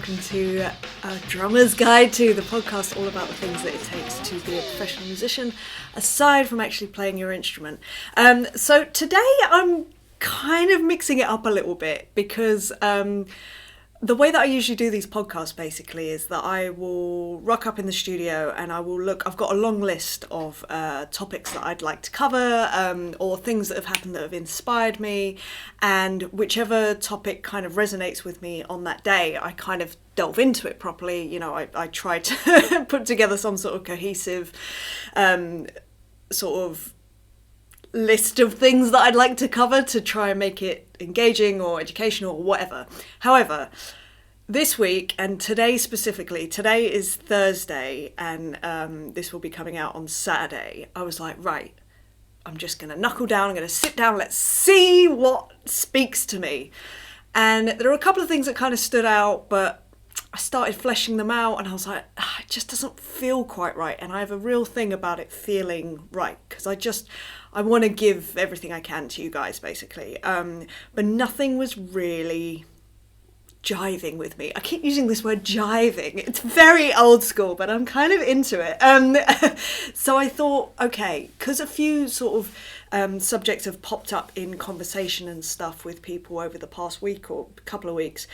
welcome to A Drummer's Guide to, the podcast all about the things that it takes to be a professional musician, aside from actually playing your instrument. So today I'm kind of mixing it up a little bit because the way that I usually do these podcasts basically is that I will rock up in the studio and I will look, I've got a long list of topics that I'd like to cover or things that have happened that have inspired me, and whichever topic kind of resonates with me on that day, I kind of delve into it properly. You know, I try to put together some sort of cohesive sort of list of things that I'd like to cover to try and make it engaging or educational or whatever. However, this week and today specifically, today is Thursday and this will be coming out on Saturday, I was like, right, I'm just going to knuckle down, I'm going to sit down, let's see what speaks to me. And there are a couple of things that kind of stood out, but I started fleshing them out and I was like, it just doesn't feel quite right. And I have a real thing about it feeling right because I want to give everything I can to you guys basically. But nothing was really jiving with me. I keep using this word jiving. It's very old school, but I'm kind of into it. So I thought, okay, because a few sort of subjects have popped up in conversation and stuff with people over the past week or couple of weeks.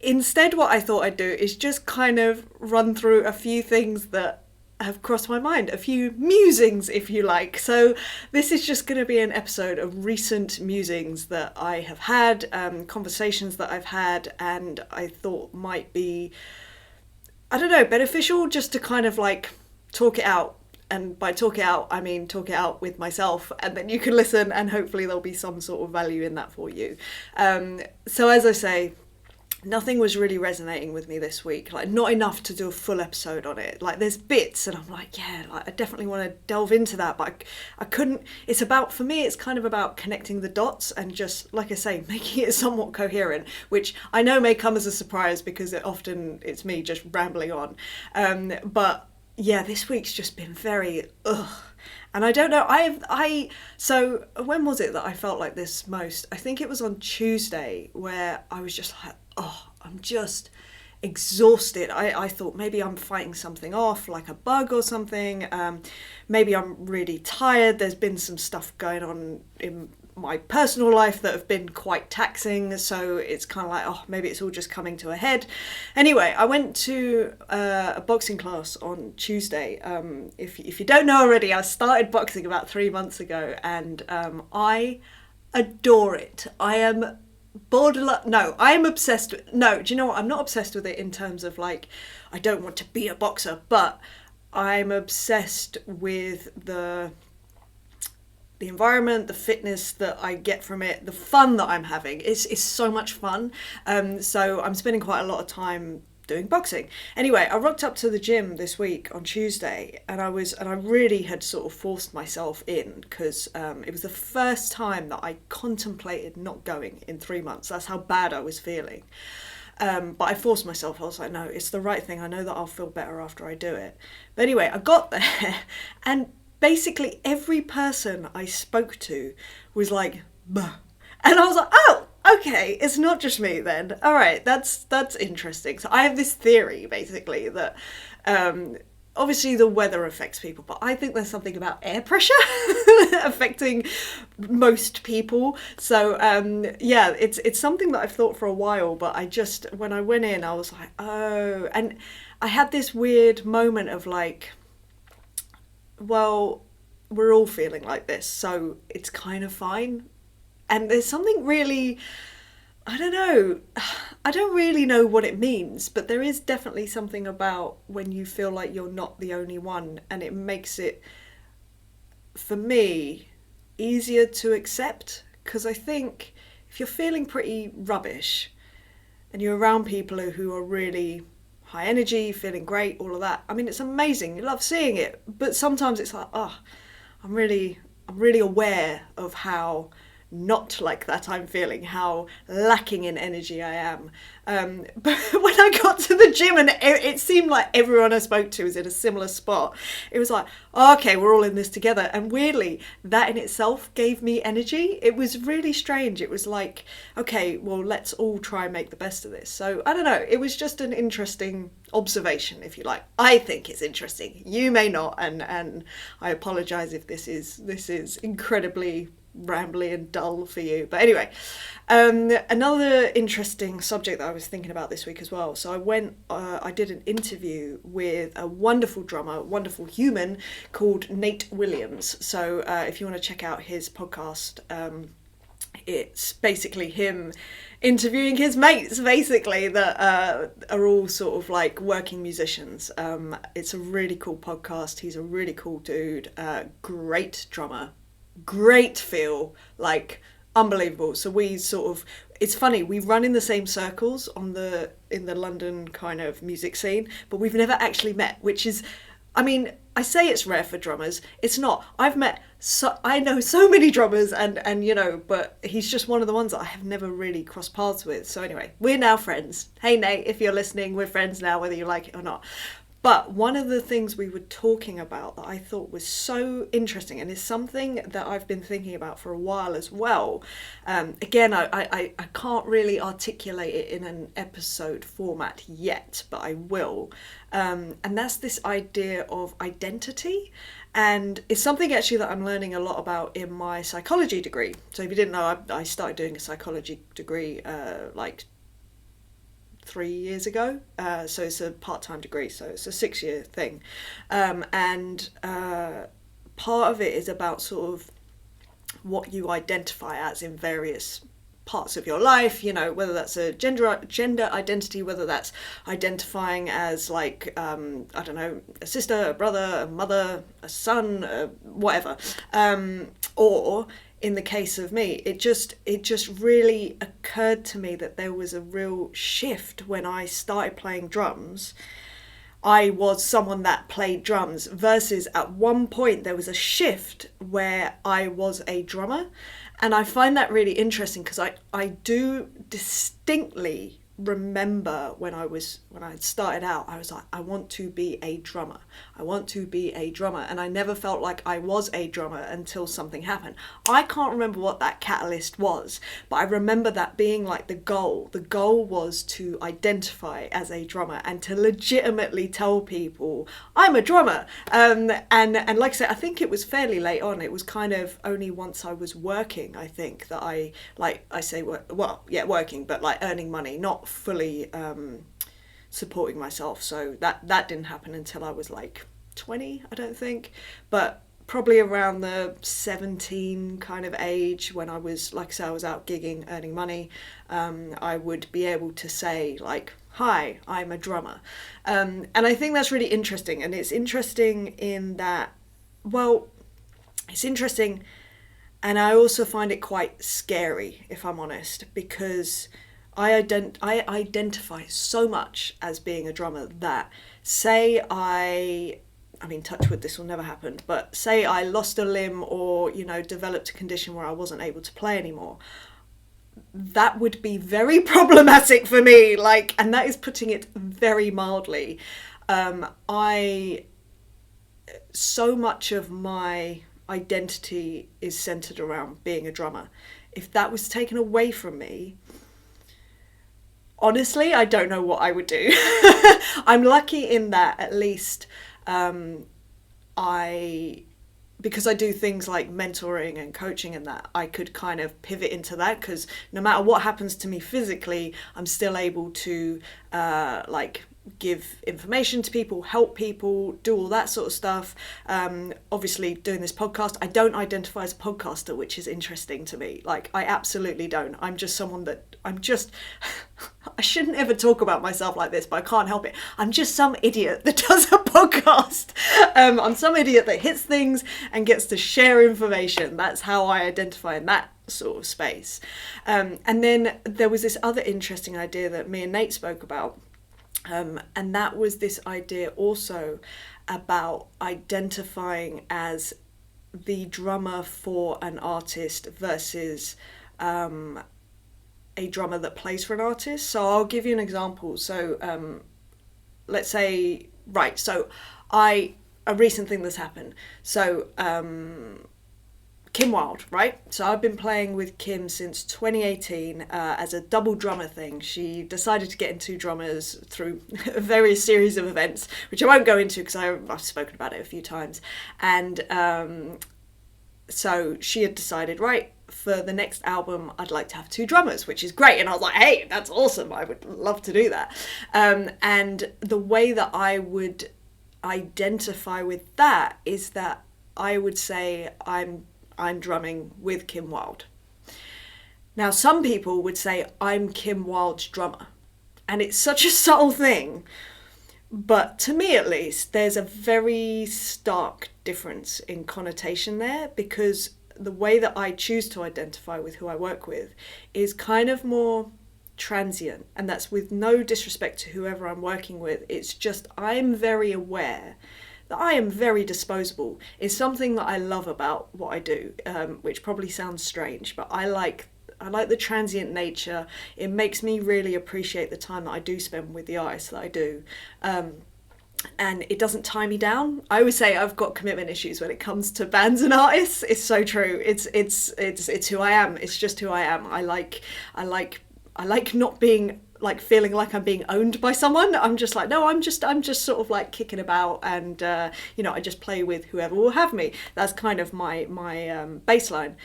Instead, what I thought I'd do is just kind of run through a few things that have crossed my mind, a few musings, if you like. So this is just going to be an episode of recent musings that I have had, conversations that I've had, and I thought might be, I don't know, beneficial just to kind of like talk it out. And by talk it out, I mean talk it out with myself, and then you can listen and hopefully there'll be some sort of value in that for you. So as I say, nothing was really resonating with me this week, like not enough to do a full episode on it. Like there's bits and I'm like, yeah, like, I definitely want to delve into that, but I couldn't. It's about, for me, it's kind of about connecting the dots and just, like I say, making it somewhat coherent, which I know may come as a surprise because it's me just rambling on. But yeah, this week's just been very, And I don't know, so when was it that I felt like this most? I think it was on Tuesday where I was just like, I'm just exhausted. I thought maybe I'm fighting something off, like a bug or something. Maybe I'm really tired. There's been some stuff going on in my personal life that have been quite taxing, so it's kind of like, maybe it's all just coming to a head. Anyway, I went to a boxing class on Tuesday. If you don't know already, I started boxing about 3 months ago, and I adore it. I am I am obsessed with, do you know what, I'm not obsessed with it in terms of like, I don't want to be a boxer, but I'm obsessed with the environment, the fitness that I get from it, the fun that I'm having. It's so much fun. So I'm spending quite a lot of time doing boxing. Anyway, I rocked up to the gym this week on Tuesday and I really had sort of forced myself in because it was the first time that I contemplated not going in 3 months. That's how bad I was feeling. But I forced myself. I was like, no, it's the right thing. I know that I'll feel better after I do it. But anyway, I got there and basically every person I spoke to was like, bah. And I was like, oh, okay, it's not just me then. All right, that's interesting. So I have this theory basically that obviously the weather affects people, but I think there's something about air pressure affecting most people. So yeah, it's something that I've thought for a while, but when I went in, I was like, oh, and I had this weird moment of like, well, we're all feeling like this, so it's kind of fine. And there's something really, I don't know, I don't really know what it means, but there is definitely something about when you feel like you're not the only one, and it makes it, for me, easier to accept. Because I think if you're feeling pretty rubbish and you're around people who are really high energy, feeling great, all of that, I mean, it's amazing, you love seeing it, but sometimes it's like, I'm really aware of how not like that I'm feeling, how lacking in energy I am. But when I got to the gym and it seemed like everyone I spoke to was in a similar spot, it was like, oh, okay, we're all in this together. And weirdly, that in itself gave me energy. It was really strange. It was like, okay, well, let's all try and make the best of this. So I don't know, it was just an interesting observation, if you like. I think it's interesting. You may not, and I apologise if this is incredibly rambly and dull for you. But anyway, another interesting subject that I was thinking about this week as well. So I did an interview with a wonderful drummer, wonderful human called Nate Williams. So if you want to check out his podcast, it's basically him interviewing his mates, basically, that are all sort of like working musicians. It's a really cool podcast. He's a really cool dude, great drummer, great feel, like unbelievable. So we sort of, it's funny, we run in the same circles in the London kind of music scene, but we've never actually met, which is, I mean, I say it's rare for drummers. It's not. I know so many drummers and you know, but he's just one of the ones that I have never really crossed paths with. So anyway, we're now friends. Hey Nate, if you're listening, we're friends now, whether you like it or not. But one of the things we were talking about that I thought was so interesting, and is something that I've been thinking about for a while as well. Again, I can't really articulate it in an episode format yet, but I will. And that's this idea of identity. And it's something actually that I'm learning a lot about in my psychology degree. So if you didn't know, I started doing a psychology degree like 3 years ago, so it's a part-time degree, so it's a 6-year thing, and part of it is about sort of what you identify as in various parts of your life, you know, whether that's a gender identity, whether that's identifying as like I don't know, a sister, a brother, a mother, a son, whatever, or in the case of me, it just really occurred to me that there was a real shift when I started playing drums. I was someone that played drums versus at one point there was a shift where I was a drummer. And I find that really interesting because I do distinctly remember when I started out, I was like, I want to be a drummer. I want to be a drummer. And I never felt like I was a drummer until something happened. I can't remember what that catalyst was, but I remember that being like the goal. The goal was to identify as a drummer and to legitimately tell people I'm a drummer. And like I said, I think it was fairly late on. It was kind of only once I was working, I think, that working, but like earning money, not fully supporting myself. So that didn't happen until I was like 20, I don't think, but probably around the 17 kind of age, when I was, like I said, I was out gigging, earning money, I would be able to say like, hi, I'm a drummer. And I think that's really interesting. And it's interesting in that, well, it's interesting, and I also find it quite scary, if I'm honest, because I identify so much as being a drummer that, say I mean, touch wood, this will never happen, but say I lost a limb or, you know, developed a condition where I wasn't able to play anymore, that would be very problematic for me, like, and that is putting it very mildly. So much of my identity is centered around being a drummer. If that was taken away from me, honestly, I don't know what I would do. I'm lucky in that at least because I do things like mentoring and coaching and that, I could kind of pivot into that, because no matter what happens to me physically, I'm still able to like give information to people, help people, do all that sort of stuff. Obviously doing this podcast, I don't identify as a podcaster, which is interesting to me. Like, I absolutely don't. I'm just someone that I shouldn't ever talk about myself like this, but I can't help it. I'm just some idiot that does a podcast. I'm some idiot that hits things and gets to share information. That's how I identify in that sort of space. And then there was this other interesting idea that me and Nate spoke about, and that was this idea also about identifying as the drummer for an artist versus a drummer that plays for an artist. So I'll give you an example. So let's say, right, so a recent thing that's happened. So Kim Wilde, right? So I've been playing with Kim since 2018 as a double drummer thing. She decided to get into drummers through a various series of events, which I won't go into because I've spoken about it a few times. And so she had decided, right, for the next album, I'd like to have two drummers, which is great. And I was like, hey, that's awesome. I would love to do that. And the way that I would identify with that is that I would say I'm drumming with Kim Wilde. Now, some people would say I'm Kim Wilde's drummer. And it's such a subtle thing. But to me, at least, there's a very stark difference in connotation there, because the way that I choose to identify with who I work with is kind of more transient. And that's with no disrespect to whoever I'm working with. It's just I'm very aware that I am very disposable. It's something that I love about what I do, which probably sounds strange, but I like the transient nature. It makes me really appreciate the time that I do spend with the artists that I do. And it doesn't tie me down. I always say I've got commitment issues when it comes to bands and artists. It's so true. It's who I am. It's just who I am. I like not being like feeling like I'm being owned by someone. I'm just like, no, I'm just sort of like kicking about, and I just play with whoever will have me. That's kind of my baseline.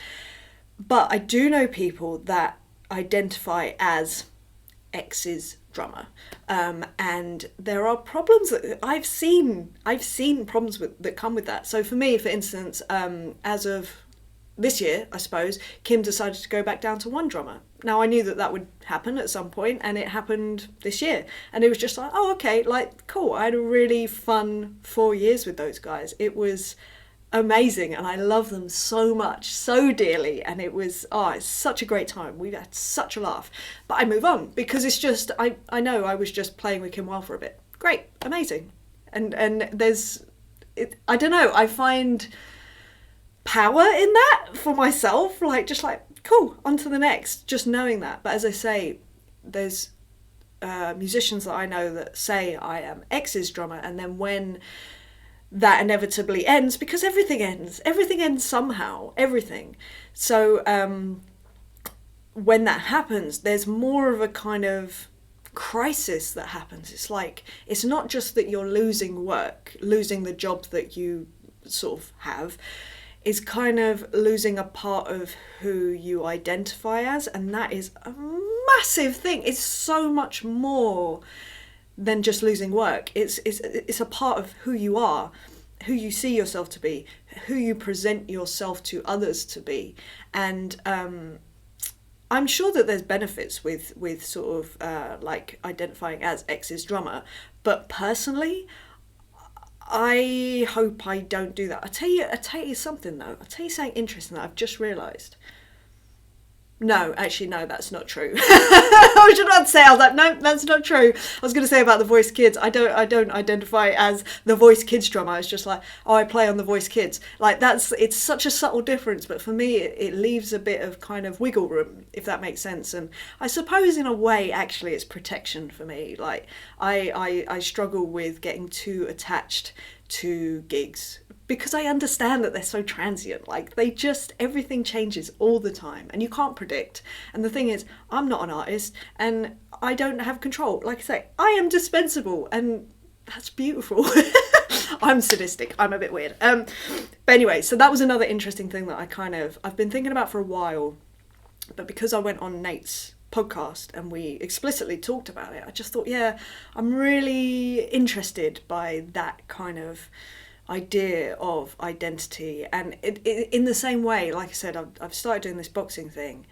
But I do know people that identify as X's drummer, and there are problems that I've seen problems that come with that. So for me, for instance, as of this year, I suppose, Kim decided to go back down to one drummer. Now, I knew that would happen at some point, and it happened this year. And it was just like, oh, okay, like, cool. I had a really fun 4 years with those guys. It was amazing, and I love them so much, so dearly. And it was, it's such a great time. We had such a laugh. But I move on, because it's just, I know I was just playing with Kim Wilde for a bit. Great, amazing. And there's, I don't know, I find power in that for myself, like just like, cool, on to the next, just knowing that. But as I say, there's musicians that I know that say I am X's drummer, and then when that inevitably ends, because everything ends somehow, everything. So when that happens, there's more of a kind of crisis that happens. It's like, it's not just that you're losing work, losing the job that you sort of have, is kind of losing a part of who you identify as, and that is a massive thing. It's so much more than just losing work. It's a part of who you are, who you see yourself to be, who you present yourself to others to be. And I'm sure that there's benefits with sort of like identifying as X's drummer, but personally, I hope I don't do that. I'll tell you something though. I'll tell you something interesting that I've just realised. No, actually, no, that's not true. I was just about to say, I was like, no, that's not true. I was going to say about the Voice Kids. I don't identify as the Voice Kids drummer. I was just like, oh, I play on the Voice Kids. Like it's such a subtle difference, but for me, it leaves a bit of kind of wiggle room, if that makes sense. And I suppose in a way, actually, it's protection for me. Like I struggle with getting too attached to gigs, because I understand that they're so transient. Like everything changes all the time and you can't predict. And the thing is, I'm not an artist and I don't have control. Like I say, I am dispensable, and that's beautiful. I'm sadistic. I'm a bit weird. But anyway, so that was another interesting thing that I've been thinking about for a while, but because I went on Nate's podcast and we explicitly talked about it, I just thought, yeah, I'm really interested by that kind of idea of identity. And it in the same way, like I said, I've started doing this boxing thing,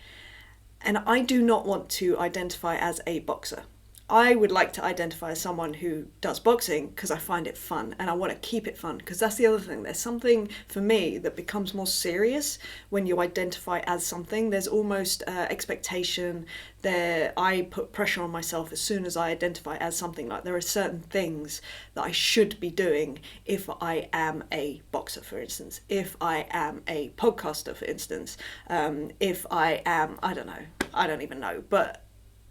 and I do not want to identify as a boxer. I would like to identify as someone who does boxing because I find it fun and I want to keep it fun, because that's the other thing. There's something for me that becomes more serious when you identify as something. There's almost expectation there. I put pressure on myself as soon as I identify as something. Like, there are certain things that I should be doing if I am a boxer, for instance, if I am a podcaster, for instance, if I am, I don't even know, but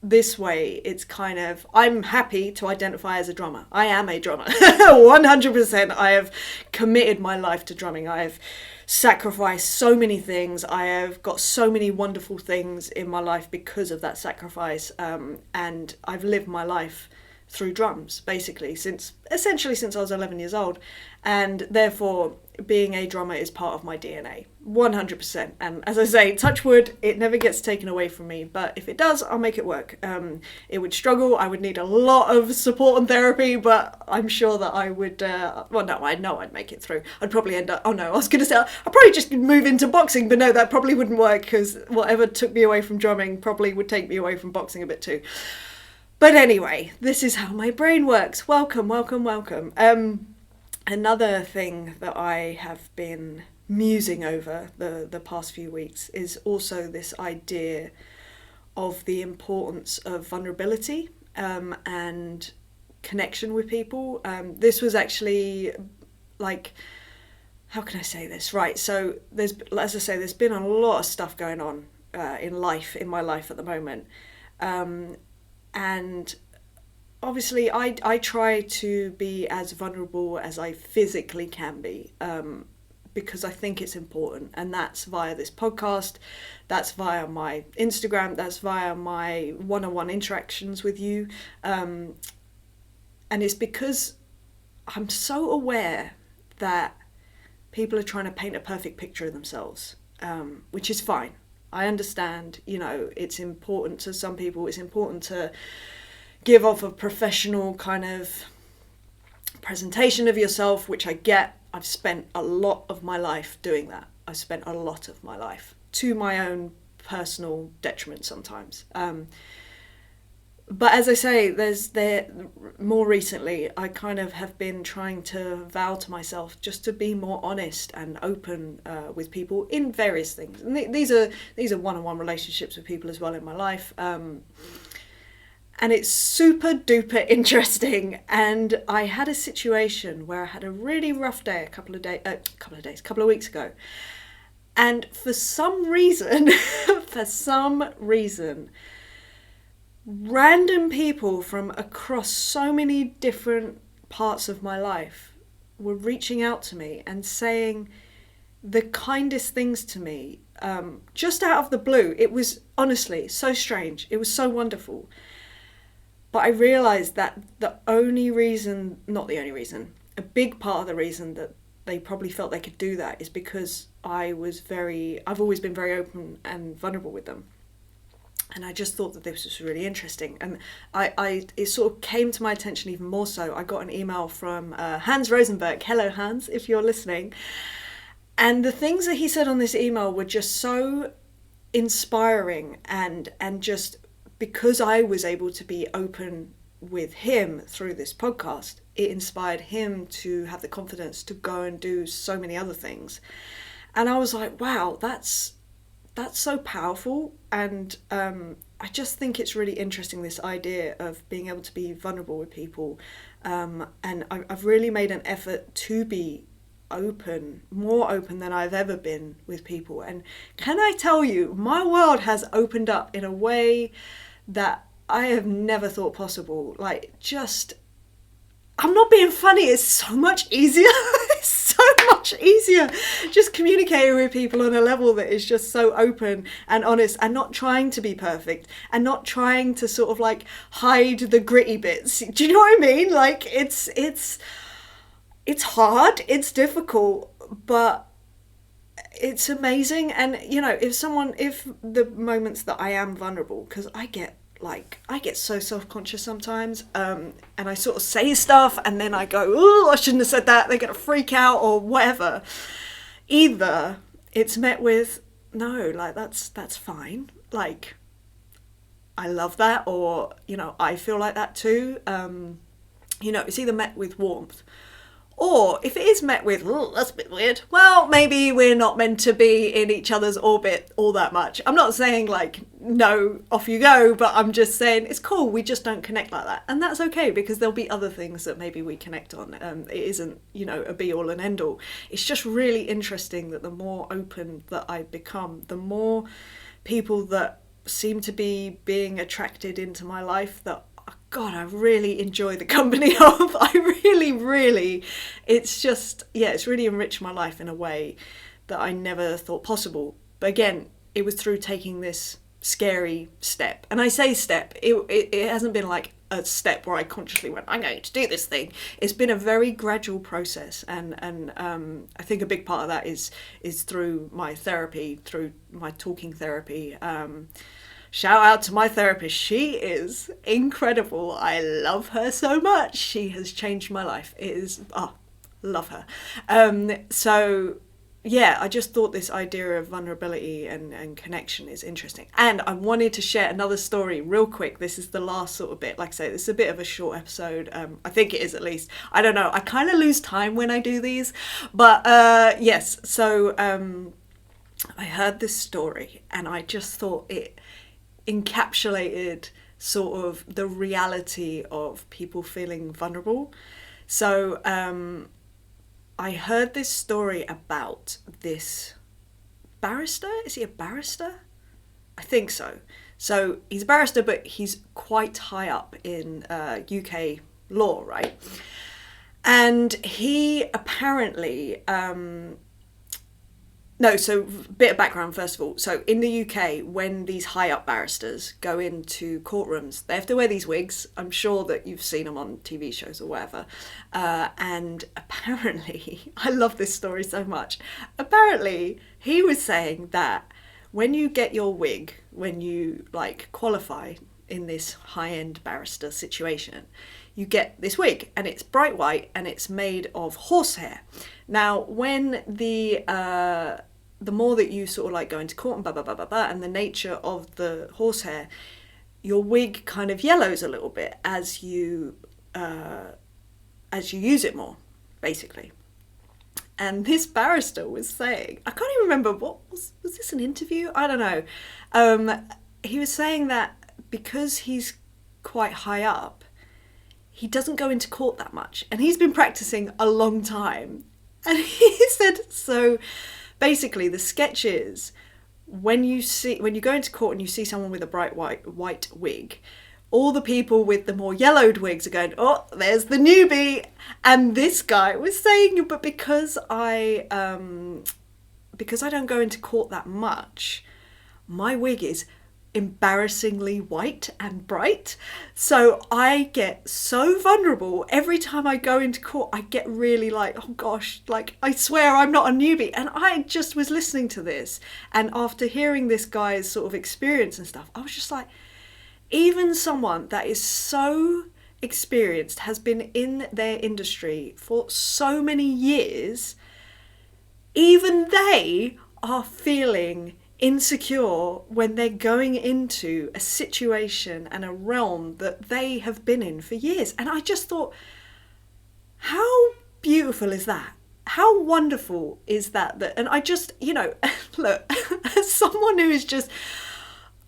this way it's kind of, I'm happy to identify as a drummer. I am a drummer. 100%. I have committed my life to drumming. I have sacrificed so many things. I have got so many wonderful things in my life because of that sacrifice, and I've lived my life through drums, basically, essentially since I was 11 years old, and therefore being a drummer is part of my DNA, 100%. And as I say, touch wood, it never gets taken away from me, but if it does, I'll make it work. It would struggle, I would need a lot of support and therapy, but I'm sure that I would, I know I'd make it through. I'd probably end up, I was going to say, I'd probably just move into boxing, but no, that probably wouldn't work, because whatever took me away from drumming probably would take me away from boxing a bit too. But anyway, this is how my brain works. Welcome. Another thing that I have been musing over the past few weeks is also this idea of the importance of vulnerability and connection with people. This was actually, like, how can I say this? Right, so there's been a lot of stuff going on in my life at the moment. And obviously I try to be as vulnerable as I physically can be, because I think it's important, and that's via this podcast, that's via my Instagram, that's via my one-on-one interactions with you, and it's because I'm so aware that people are trying to paint a perfect picture of themselves, which is fine. I understand, it's important to some people, it's important to give off a professional kind of presentation of yourself, which I get. I've spent a lot of my life doing that. I've spent a lot of my life to my own personal detriment sometimes. But as I say, more recently, I kind of have been trying to vow to myself just to be more honest and open with people in various things. And these are one-on-one relationships with people as well in my life. And it's super duper interesting. And I had a situation where I had a really rough day a couple of weeks ago. And for some reason, random people from across so many different parts of my life were reaching out to me and saying the kindest things to me, just out of the blue. It was honestly so strange. It was so wonderful. But I realised that a big part of the reason that they probably felt they could do that is because I've always been very open and vulnerable with them. And I just thought that this was really interesting. And it sort of came to my attention even more so. I got an email from Hans Rosenberg. Hello, Hans, if you're listening. And the things that he said on this email were just so inspiring. And just because I was able to be open with him through this podcast, it inspired him to have the confidence to go and do so many other things. And I was like, wow, that's so powerful. And I just think it's really interesting, this idea of being able to be vulnerable with people. And I've really made an effort to be open, more open than I've ever been with people. And can I tell you, my world has opened up in a way that I have never thought possible. Like, just, I'm not being funny, it's so much easier. It's so much easier just communicating with people on a level that is just so open and honest, and not trying to be perfect, and not trying to sort of like hide the gritty bits. Do you know what I mean? Like, it's hard, it's difficult, but it's amazing. And if the moments that I am vulnerable, because I get so self-conscious sometimes, and I sort of say stuff and then I go, oh, I shouldn't have said that, they're gonna freak out or whatever. Either it's met with, no, like, that's fine, like, I love that, or, I feel like that too. It's either met with warmth, or if it is met with, oh, that's a bit weird, well, maybe we're not meant to be in each other's orbit all that much. I'm not saying like, no, off you go, but I'm just saying it's cool, we just don't connect like that. And that's okay, because there'll be other things that maybe we connect on. It isn't, a be all and end all. It's just really interesting that the more open that I become, the more people that seem to be being attracted into my life that, God, I really enjoy the company of. I really, it's just, it's really enriched my life in a way that I never thought possible. But again, it was through taking this scary step. And I say step, it hasn't been like a step where I consciously went, I'm going to do this thing. It's been a very gradual process. And I think a big part of that is through my therapy, through my talking therapy. Shout out to my therapist. She is incredible. I love her so much. She has changed my life. Love her. I just thought this idea of vulnerability and connection is interesting. And I wanted to share another story real quick. This is the last sort of bit. Like I say, this is a bit of a short episode. I think it is, at least. I don't know. I kind of lose time when I do these. But yes, so I heard this story and I just thought it encapsulated sort of the reality of people feeling vulnerable. So I heard this story about this barrister. Is he a barrister? I think so. So he's a barrister, but he's quite high up in UK law, right? And he apparently so bit of background first of all. So in the UK, when these high up barristers go into courtrooms, they have to wear these wigs. I'm sure that you've seen them on TV shows or whatever. And apparently, I love this story so much. Apparently, he was saying that when you get your wig, when you qualify in this high-end barrister situation, you get this wig and it's bright white and it's made of horsehair. Now, when the more that you sort of go into court and blah, blah, blah, blah, blah, and the nature of the horsehair, your wig kind of yellows a little bit as you use it more, basically. And this barrister was saying, I can't even remember, was this an interview? I don't know. He was saying that because he's quite high up, he doesn't go into court that much. And he's been practicing a long time. And he said, so basically the sketch is when you go into court and you see someone with a bright white wig, all the people with the more yellowed wigs are going, oh, there's the newbie. And this guy was saying, but because I don't go into court that much, my wig is embarrassingly white and bright, so I get so vulnerable every time I go into court. I get really oh gosh, I swear I'm not a newbie. And I just was listening to this, and after hearing this guy's sort of experience and stuff, I was just like, even someone that is so experienced, has been in their industry for so many years, even they are feeling insecure when they're going into a situation and a realm that they have been in for years. And I just thought, how beautiful is that? How wonderful is that? And I just, look, as someone who is just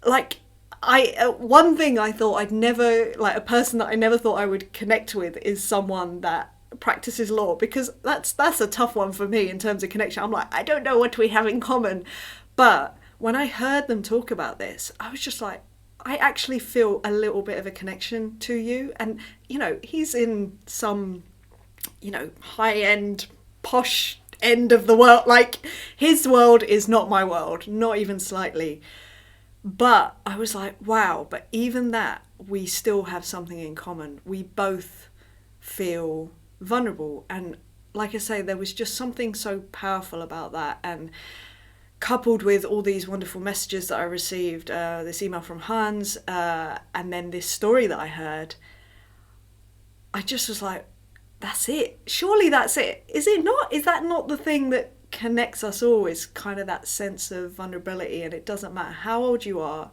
one thing I thought I'd never, a person that I never thought I would connect with is someone that practices law, because that's a tough one for me in terms of connection. I'm I don't know what we have in common. But when I heard them talk about this, I was just I actually feel a little bit of a connection to you. And, he's in some, high-end, posh end of the world. His world is not my world, not even slightly. But I was wow, but even that, we still have something in common. We both feel vulnerable. And like I say, there was just something so powerful about that. And coupled with all these wonderful messages that I received, this email from Hans, and then this story that I heard, I just was that's it. Surely that's it. Is it not? Is that not the thing that connects us all, is kind of that sense of vulnerability? And it doesn't matter how old you are,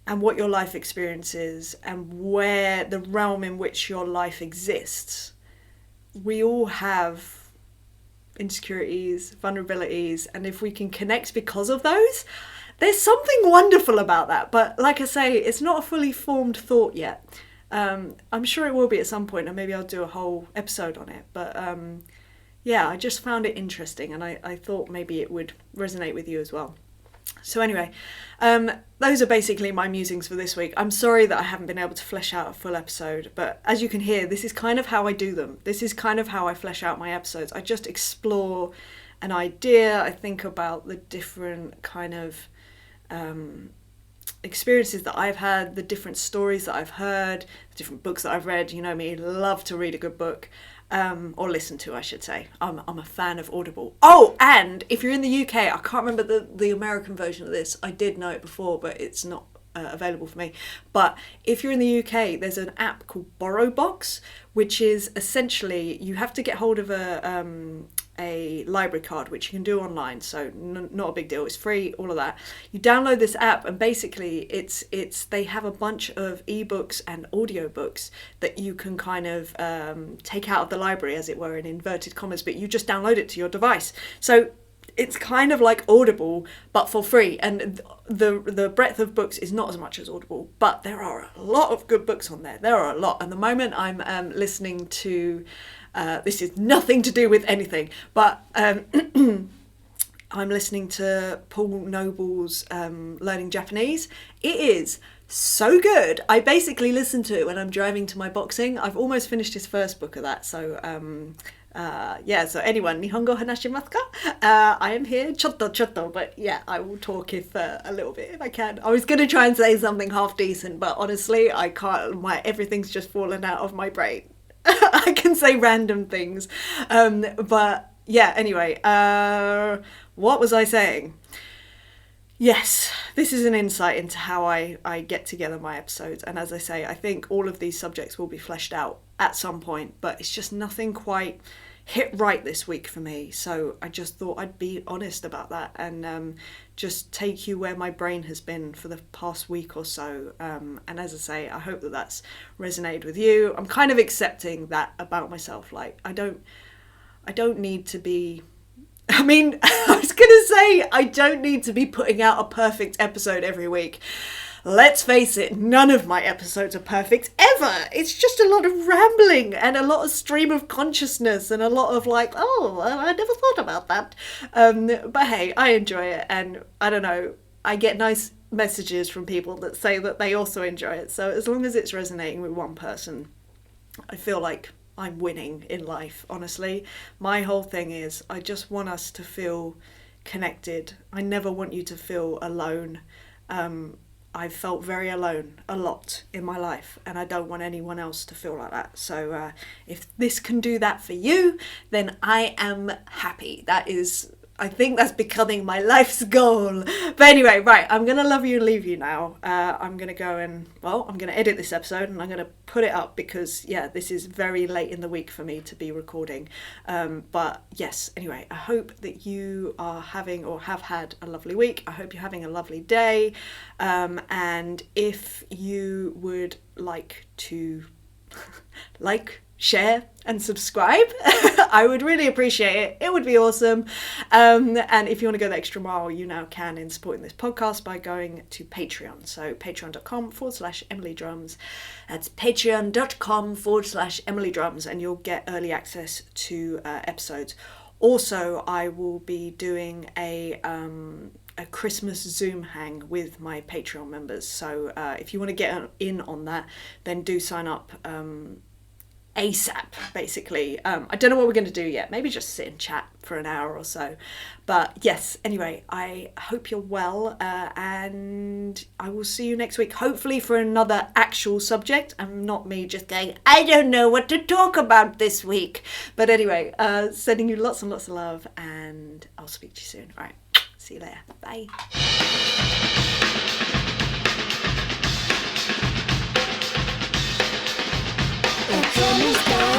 and what your life experience is and where the realm in which your life exists, we all have insecurities, vulnerabilities, and if we can connect because of those, there's something wonderful about that. But like I say, it's not a fully formed thought yet. I'm sure it will be at some point, and maybe I'll do a whole episode on it. But yeah, I just found it interesting, and I thought maybe it would resonate with you as well. So anyway, those are basically my musings for this week. I'm sorry that I haven't been able to flesh out a full episode, but as you can hear, this is kind of how I do them. This is kind of how I flesh out my episodes. I just explore an idea. I think about the different kind of experiences that I've had, the different stories that I've heard, the different books that I've read. You know me, love to read a good book. Or listen to, I should say. I'm a fan of Audible. Oh, and if you're in the UK, I can't remember the American version of this. I did know it before, but it's not available for me. But if you're in the UK, there's an app called BorrowBox, which is essentially, you have to get hold of a library card, which you can do online, so not a big deal. It's free, all of that. You download this app, and basically they have a bunch of ebooks and audiobooks that you can kind of take out of the library, as it were, in inverted commas, but you just download it to your device. So it's kind of like Audible, but for free. And the breadth of books is not as much as Audible, but there are a lot of good books on there. There are a lot. And the moment I'm listening to, this is nothing to do with anything, but I'm listening to Paul Noble's Learning Japanese. It is so good. I basically listen to it when I'm driving to my boxing. I've almost finished his first book of that, so yeah, so anyone, Nihongo hanashimasu ka? I am here, chotto, but yeah, I will talk if a little bit if I can. I was going to try and say something half decent, but honestly, I can't, everything's just fallen out of my brain. I can say random things, but yeah, anyway, what was I saying? Yes, this is an insight into how I get together my episodes, and as I say, I think all of these subjects will be fleshed out at some point, but it's just nothing quite hit right this week for me, so I just thought I'd be honest about that and just take you where my brain has been for the past week or so, and as I say, I hope that that's resonated with you. I'm kind of accepting that about myself, like I don't need to be, I mean, I was going to say, I don't need to be putting out a perfect episode every week. Let's face it, none of my episodes are perfect ever. It's just a lot of rambling and a lot of stream of consciousness and a lot of like, oh, I never thought about that. But hey, I enjoy it, and I don't know, I get nice messages from people that say that they also enjoy it. So as long as it's resonating with one person, I feel like I'm winning in life, honestly. My whole thing is I just want us to feel connected. I never want you to feel alone. I've felt very alone a lot in my life, and I don't want anyone else to feel like that. So if this can do that for you, then I am happy. That is, I think that's becoming my life's goal. But anyway, right, I'm going to love you and leave you now. I'm going to go and, well, I'm going to edit this episode and I'm going to put it up because, yeah, this is very late in the week for me to be recording. But yes, anyway, I hope that you are having or have had a lovely week. I hope you're having a lovely day. And if you would like to share and subscribe, I would really appreciate it. It would be awesome. And if you want to go the extra mile, you now can in supporting this podcast by going to Patreon. So patreon.com/EmilyDrums. That's patreon.com/EmilyDrums, and you'll get early access to episodes. Also, I will be doing a Christmas Zoom hang with my Patreon members. So if you want to get in on that, then do sign up ASAP, basically. I don't know what we're going to do yet. Maybe just sit and chat for an hour or so. But yes, anyway, I hope you're well, and I will see you next week, hopefully for another actual subject, and not me just going, I don't know what to talk about this week. But anyway, sending you lots and lots of love, and I'll speak to you soon. All right, see you later. Bye. It's almost done.